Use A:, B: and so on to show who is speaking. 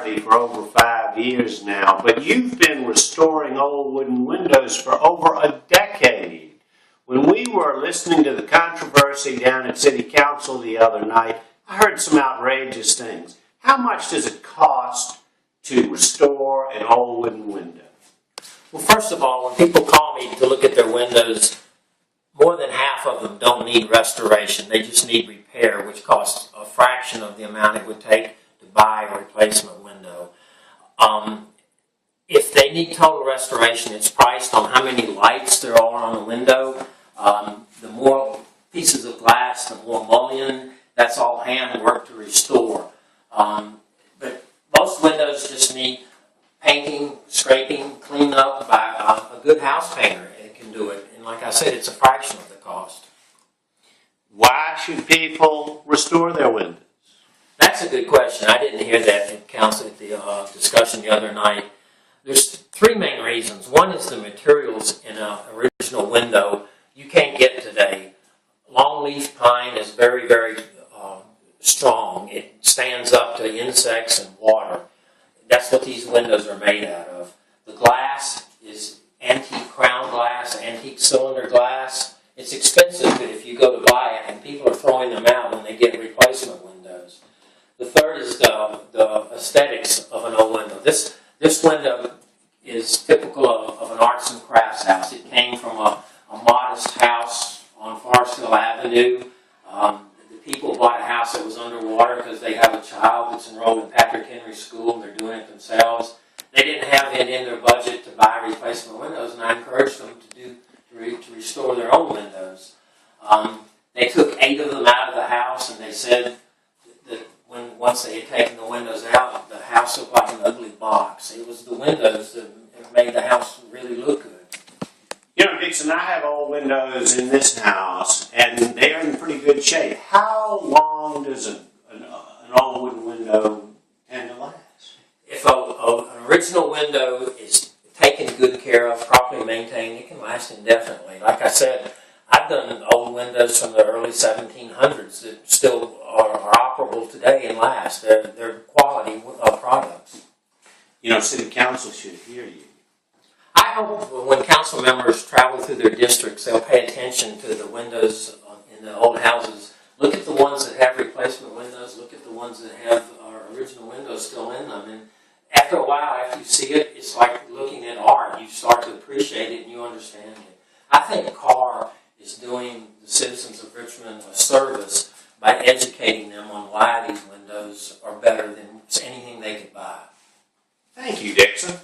A: Hardy for over 5 years now, but you've been restoring old wooden windows for over a decade. When we were listening to the controversy down at City Council the other night, I heard some outrageous things. How much does it cost to restore an old wooden window?
B: Well, first of all, when people call me to look at their windows, more than half of them don't need restoration. They just need repair, which costs a fraction of the amount it would take to buy a replacement window. If they need total restoration, it's priced on how many lights there are on the window. The more pieces of glass, the more mullion. That's all handwork to restore. But most windows just need painting, scraping, cleaned up by a good house painter. It can do it. And like I said, it's a fraction of the cost.
A: Why should people restore their windows?
B: That's a good question. I didn't hear that in council at the discussion the other night. There's three main reasons. One is the materials in an original window you can't get today. Longleaf pine is very, very strong. It stands up to insects and water. That's what these windows are made out of. The glass is antique crown glass, antique cylinder glass. It's expensive if you go to buy it, and people are throwing them out when they get replacement windows. The third is the aesthetics of an old window. This window is typical of an arts and crafts house. It came from a modest house on Forest Hill Avenue. The people bought a house that was underwater because they have a child that's enrolled in Patrick Henry School and they're doing it themselves. They didn't have it in their budget to buy replacement windows, and I encouraged them to restore their own windows. They took 8 of them out of the house, and they said that once they had taken the windows out, the house looked like an ugly box. It was the windows that made the house really look good.
A: You know, Dixon, I have old windows in this house, and they're in pretty good shape. How long does an old wooden window tend to last?
B: If an original window is taken good care of, properly maintained, it can last indefinitely. Like I said, I've done old windows from the early 1700s that still are operable today and last. They're quality products.
A: You know, City Council should hear you.
B: I hope when council members travel through their districts, they'll pay attention to the windows in the old houses. Look at the ones that have replacement windows. Look at the ones that have original windows still in them. And after a while, after you see it, it's like looking at art. You start to appreciate it and you understand it. I think Carr is doing the citizens of Richmond a service by educating them on why these windows are better than anything they could buy.
A: Thank you, Dixon.